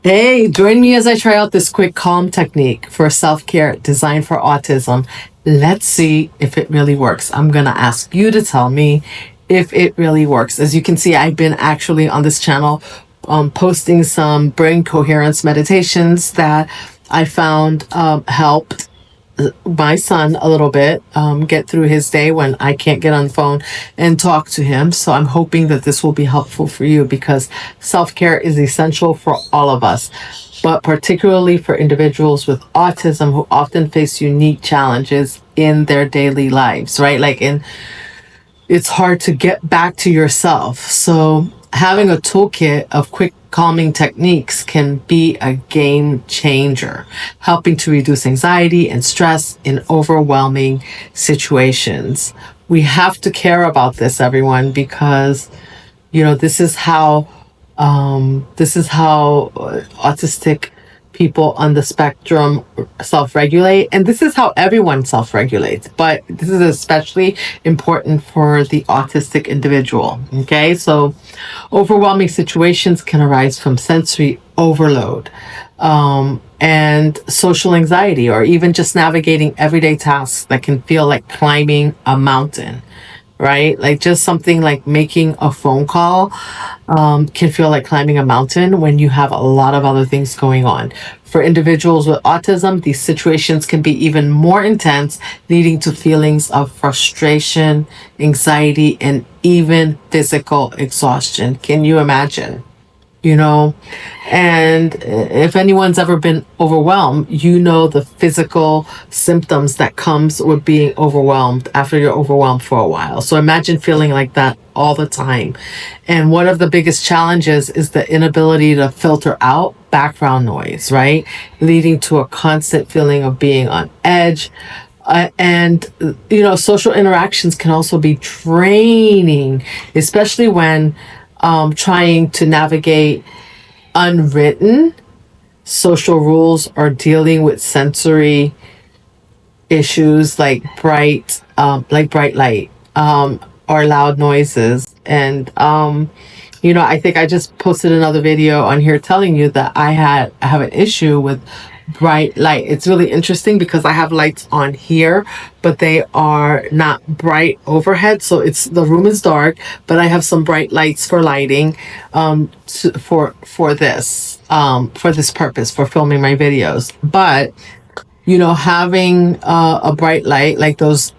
Hey, join me as I try out this quick calm technique for self-care designed for autism. Let's see if it really works. I'm going to ask you to tell me if it really works. As you can see, I've been actually on this channel posting some brain coherence meditations that I found helped my son a little bit get through his day when I can't get on the phone and talk to him. So I'm hoping that this will be helpful for you because self-care is essential for all of us, but particularly for individuals with autism who often face unique challenges in their daily lives, right? It's hard to get back to yourself. So having a toolkit of quick calming techniques can be a game changer, helping to reduce anxiety and stress in overwhelming situations. We have to care about this, everyone, because this is how autistic people on the spectrum self-regulate, and this is how everyone self-regulates, but this is especially important for the autistic individual. Okay, so overwhelming situations can arise from sensory overload, and social anxiety, or even just navigating everyday tasks that can feel like climbing a mountain, right? Like just something like making a phone call can feel like climbing a mountain when you have a lot of other things going on. For individuals with autism, these situations can be even more intense, leading to feelings of frustration, anxiety, and even physical exhaustion. Can you imagine? And if anyone's ever been overwhelmed, the physical symptoms that comes with being overwhelmed after you're overwhelmed for a while. So imagine feeling like that all the time. And one of the biggest challenges is the inability to filter out background noise, right? Leading to a constant feeling of being on edge. Social interactions can also be draining, especially when trying to navigate unwritten social rules or dealing with sensory issues like bright light or loud noises. And I think I just posted another video on here telling you that I have an issue with bright light. It's really interesting because I have lights on here, but they are not bright overhead. So the room is dark, but I have some bright lights for lighting, for this purpose, for filming my videos. But having a bright light like those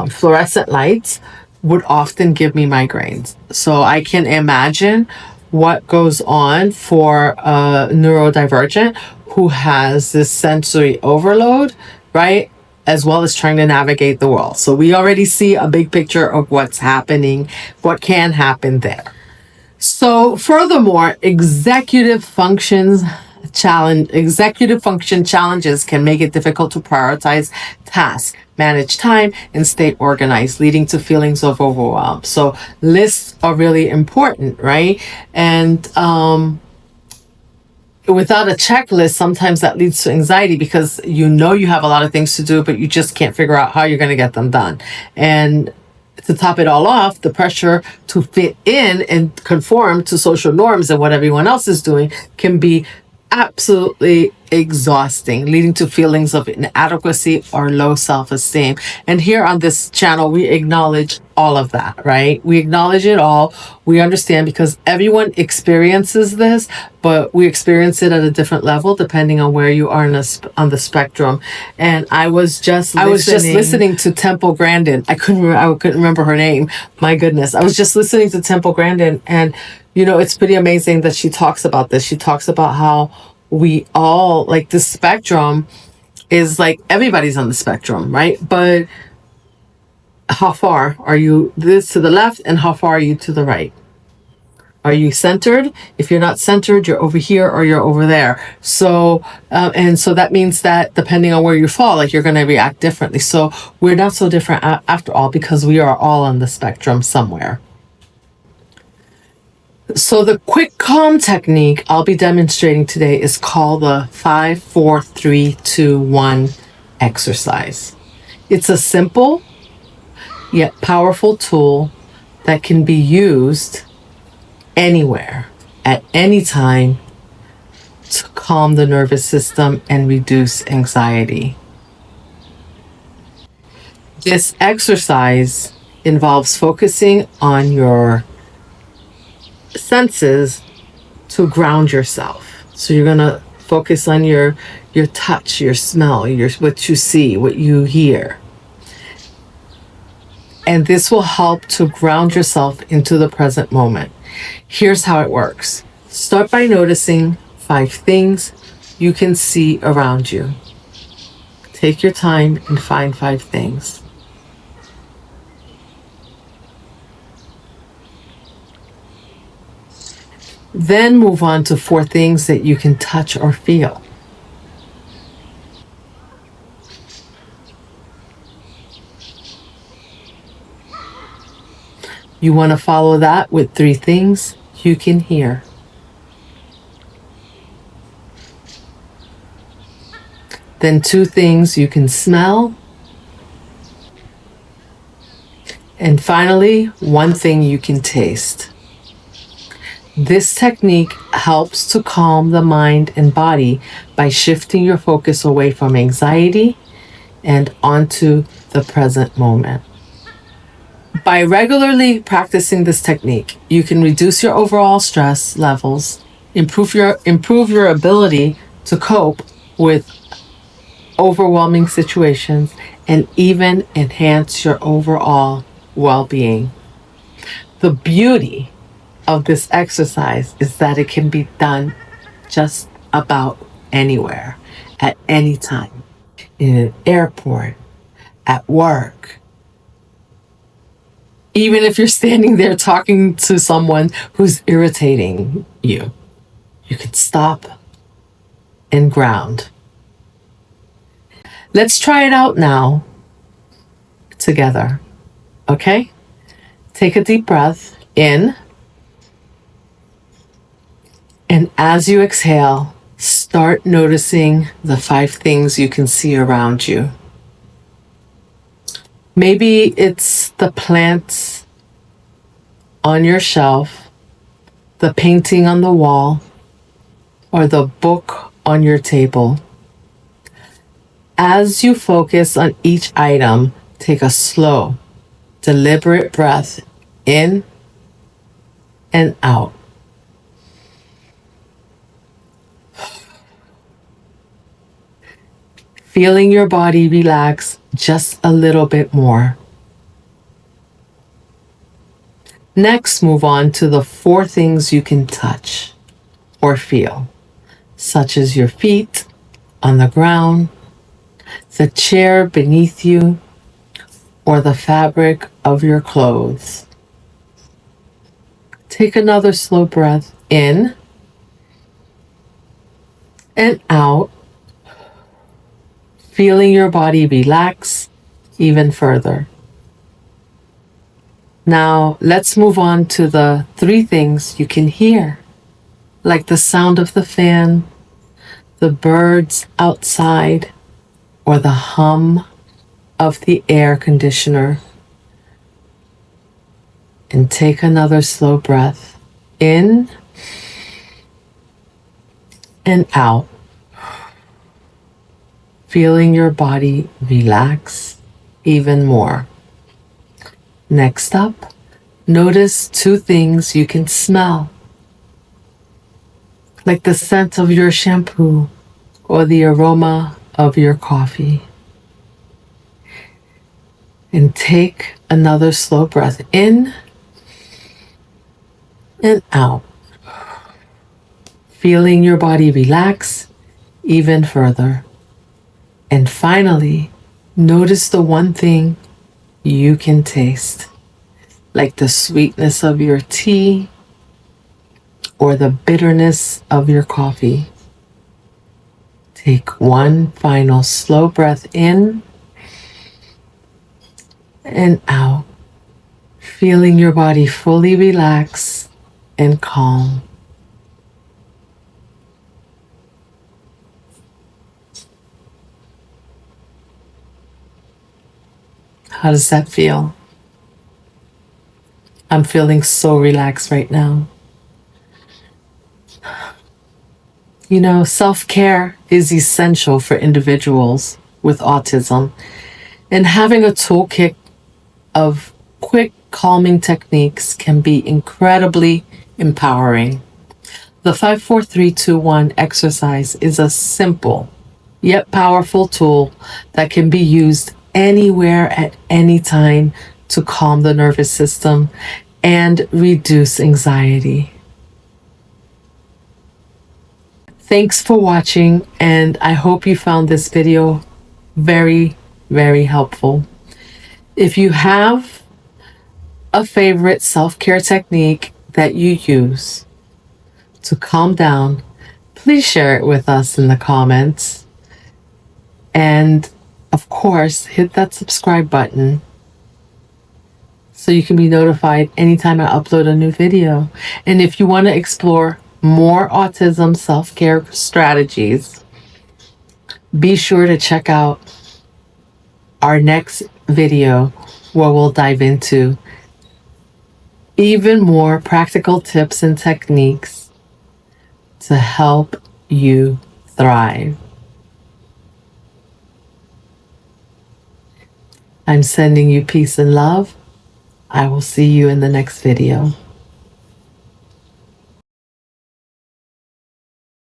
fluorescent lights would often give me migraines. So I can imagine what goes on for a neurodivergent who has this sensory overload, right? As well as trying to navigate the world. So we already see a big picture of what's happening, what can happen there. So furthermore, executive function challenges can make it difficult to prioritize tasks, manage time, and stay organized, leading to feelings of overwhelm. So lists are really important, right? And without a checklist, sometimes that leads to anxiety because you have a lot of things to do, but you just can't figure out how you're going to get them done. And to top it all off, the pressure to fit in and conform to social norms and what everyone else is doing can be absolutely exhausting, leading to feelings of inadequacy or low self-esteem. And here on this channel, we acknowledge all of that, right? We acknowledge it all. We understand because everyone experiences this, but we experience it at a different level depending on where you are on the spectrum. And I was just listening to Temple Grandin. I couldn't remember her name. My goodness. I was just listening to Temple Grandin, and it's pretty amazing that she talks about this. She talks about how we all, like, the spectrum is like everybody's on the spectrum, right? But how far are you this to the left and how far are you to the right? Are you centered? If you're not centered, you're over here or you're over there. So, and so that means that depending on where you fall, like, you're going to react differently. So we're not so different after all, because we are all on the spectrum somewhere. So the quick calm technique I'll be demonstrating today is called the 5, 4, 3, 2, 1 exercise. It's a simple yet powerful tool that can be used anywhere, at any time, to calm the nervous system and reduce anxiety. This exercise involves focusing on your senses to ground yourself. So you're going to focus on your touch, your smell, what you see, what you hear. And this will help to ground yourself into the present moment. Here's how it works. Start by noticing 5 things you can see around you. Take your time and find 5 things. Then move on to 4 things that you can touch or feel. You want to follow that with 3 things you can hear. Then 2 things you can smell. And finally, 1 thing you can taste. This technique helps to calm the mind and body by shifting your focus away from anxiety and onto the present moment. By regularly practicing this technique, you can reduce your overall stress levels, improve your ability to cope with overwhelming situations, and even enhance your overall well-being. The beauty of this exercise is that it can be done just about anywhere, at any time, in an airport, at work. Even if you're standing there talking to someone who's irritating you, you can stop and ground. Let's try it out now together, okay? Take a deep breath in. And as you exhale, start noticing the 5 things you can see around you. Maybe it's the plants on your shelf, the painting on the wall, or the book on your table. As you focus on each item, take a slow, deliberate breath in and out. Feeling your body relax just a little bit more. Next, move on to the 4 things you can touch or feel, such as your feet on the ground, the chair beneath you, or the fabric of your clothes. Take another slow breath in and out, feeling your body relax even further. Now, let's move on to the 3 things you can hear, like the sound of the fan, the birds outside, or the hum of the air conditioner. And take another slow breath in and out, feeling your body relax even more. Next up, notice 2 things you can smell, like the scent of your shampoo or the aroma of your coffee. And take another slow breath in and out, feeling your body relax even further. And finally, notice the 1 thing you can taste, like the sweetness of your tea or the bitterness of your coffee. Take 1 final slow breath in and out, feeling your body fully relax and calm. How does that feel? I'm feeling so relaxed right now. Self-care is essential for individuals with autism, and having a toolkit of quick calming techniques can be incredibly empowering. The 54321 exercise is a simple yet powerful tool that can be used anywhere at any time to calm the nervous system and reduce anxiety. Thanks for watching, and I hope you found this video very, very helpful. If you have a favorite self-care technique that you use to calm down, please share it with us in the comments. And of course, hit that subscribe button so you can be notified anytime I upload a new video. And if you want to explore more autism self-care strategies, be sure to check out our next video where we'll dive into even more practical tips and techniques to help you thrive. I'm sending you peace and love. I will see you in the next video.